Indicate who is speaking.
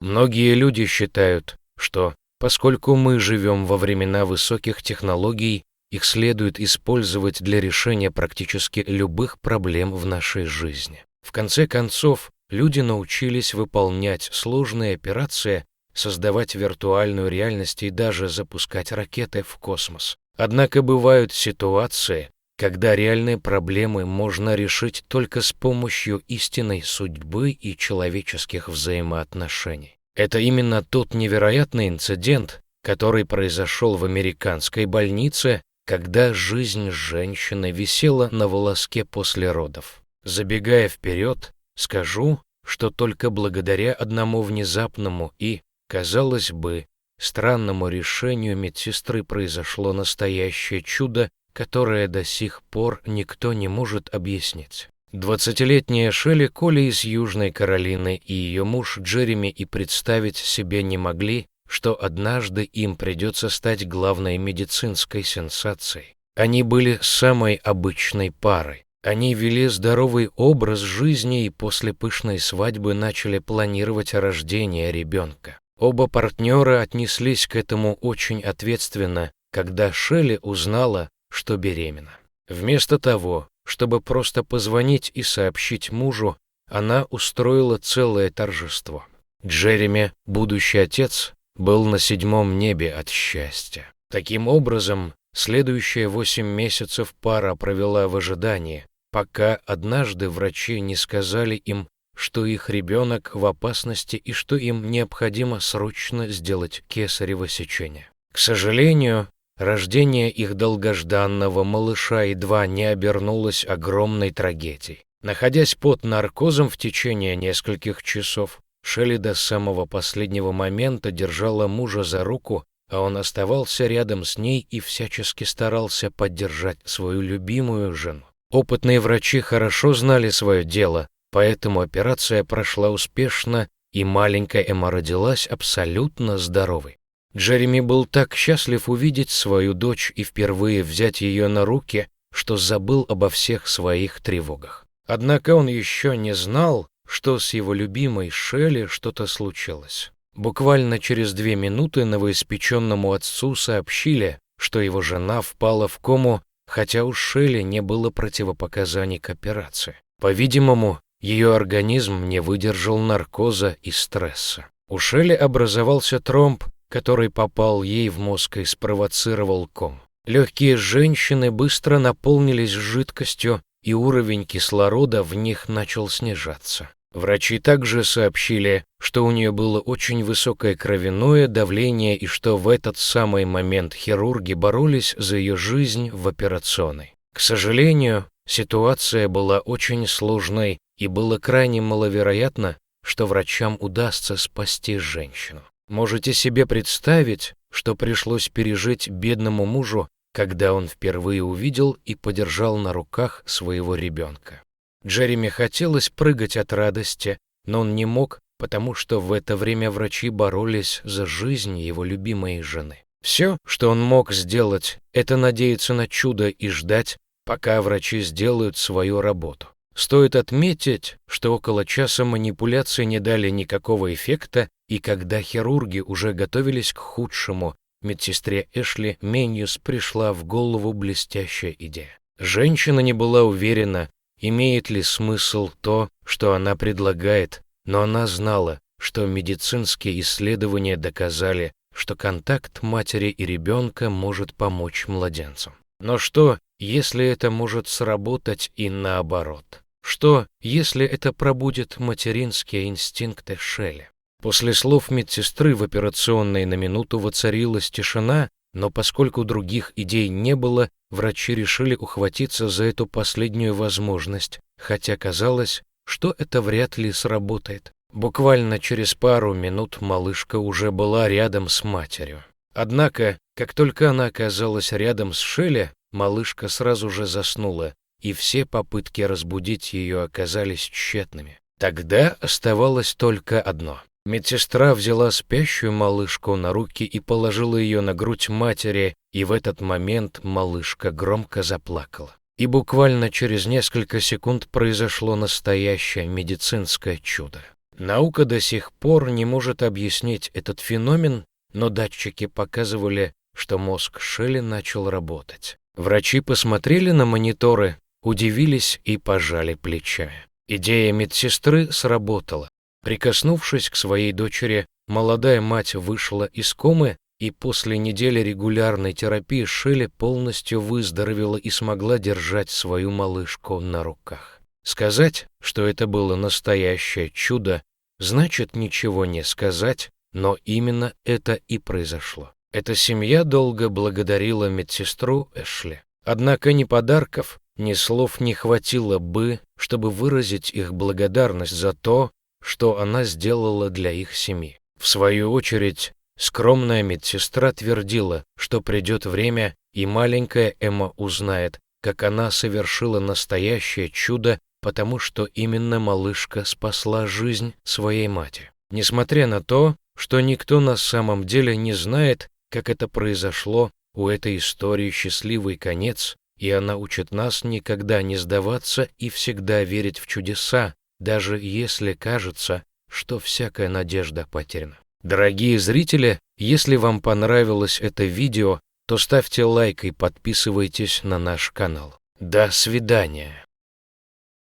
Speaker 1: Многие люди считают, что, поскольку мы живем во времена высоких технологий, их следует использовать для решения практически любых проблем в нашей жизни. В конце концов, люди научились выполнять сложные операции, создавать виртуальную реальность и даже запускать ракеты в космос. Однако бывают ситуации, когда реальные проблемы можно решить только с помощью истинной судьбы и человеческих взаимоотношений. Это именно тот невероятный инцидент, который произошел в американской больнице, когда жизнь женщины висела на волоске после родов. Забегая вперед, скажу, что только благодаря одному внезапному и, казалось бы, странному решению медсестры произошло настоящее чудо, которое до сих пор никто не может объяснить. 20-летняя Шелли Коли из Южной Каролины и ее муж Джереми и представить себе не могли, что однажды им придется стать главной медицинской сенсацией. Они были самой обычной парой. Они вели здоровый образ жизни и после пышной свадьбы начали планировать рождение ребенка. Оба партнера отнеслись к этому очень ответственно, когда Шелли узнала, что беременна. Вместо того, чтобы просто позвонить и сообщить мужу, она устроила целое торжество. Джереми, будущий отец, был на 7-м небе от счастья. Таким образом, следующие 8 месяцев пара провела в ожидании, пока однажды врачи не сказали им, что их ребенок в опасности и что им необходимо срочно сделать кесарево сечение. К сожалению, рождение их долгожданного малыша едва не обернулось огромной трагедией. Находясь под наркозом в течение нескольких часов, Шелли до самого последнего момента держала мужа за руку, а он оставался рядом с ней и всячески старался поддержать свою любимую жену. Опытные врачи хорошо знали свое дело, поэтому операция прошла успешно, и маленькая Эмма родилась абсолютно здоровой. Джереми был так счастлив увидеть свою дочь и впервые взять ее на руки, что забыл обо всех своих тревогах. Однако он еще не знал, что с его любимой Шелли что-то случилось. Буквально через 2 минуты новоиспеченному отцу сообщили, что его жена впала в кому, хотя у Шелли не было противопоказаний к операции. По-видимому, ее организм не выдержал наркоза и стресса. У Шелли образовался тромб, который попал ей в мозг и спровоцировал ком. Легкие женщины быстро наполнились жидкостью, и уровень кислорода в них начал снижаться. Врачи также сообщили, что у нее было очень высокое кровяное давление и что в этот самый момент хирурги боролись за ее жизнь в операционной. К сожалению, ситуация была очень сложной, и было крайне маловероятно, что врачам удастся спасти женщину. Можете себе представить, что пришлось пережить бедному мужу, когда он впервые увидел и подержал на руках своего ребенка. Джереми хотелось прыгать от радости, но он не мог, потому что в это время врачи боролись за жизнь его любимой жены. Все, что он мог сделать, это надеяться на чудо и ждать, пока врачи сделают свою работу. Стоит отметить, что около часа манипуляции не дали никакого эффекта, и когда хирурги уже готовились к худшему, медсестре Эшли Меньюс пришла в голову блестящая идея. Женщина не была уверена, имеет ли смысл то, что она предлагает, но она знала, что медицинские исследования доказали, что контакт матери и ребенка может помочь младенцам. Но что, если это может сработать и наоборот? Что, если это пробудет материнские инстинкты Шелли? После слов медсестры в операционной на минуту воцарилась тишина, но поскольку других идей не было, врачи решили ухватиться за эту последнюю возможность, хотя казалось, что это вряд ли сработает. Буквально через пару минут малышка уже была рядом с матерью. Однако, как только она оказалась рядом с Шелли, малышка сразу же заснула, и все попытки разбудить ее оказались тщетными. Тогда оставалось только одно. Медсестра взяла спящую малышку на руки и положила ее на грудь матери, и в этот момент малышка громко заплакала. И буквально через несколько секунд произошло настоящее медицинское чудо. Наука до сих пор не может объяснить этот феномен, но датчики показывали, что мозг Шелли начал работать. Врачи посмотрели на мониторы, удивились и пожали плечами. Идея медсестры сработала. Прикоснувшись к своей дочери, молодая мать вышла из комы, и после недели регулярной терапии Шелли полностью выздоровела и смогла держать свою малышку на руках. Сказать, что это было настоящее чудо, значит ничего не сказать, но именно это и произошло. Эта семья долго благодарила медсестру Эшли. Однако ни подарков, ни слов не хватило бы, чтобы выразить их благодарность за то, что она сделала для их семьи. В свою очередь, скромная медсестра твердила, что придет время, и маленькая Эмма узнает, как она совершила настоящее чудо, потому что именно малышка спасла жизнь своей матери. Несмотря на то, что никто на самом деле не знает, как это произошло, у этой истории счастливый конец, и она учит нас никогда не сдаваться и всегда верить в чудеса, даже если кажется, что всякая надежда потеряна. Дорогие зрители, если вам понравилось это видео, то ставьте лайк и подписывайтесь на наш канал. До свидания!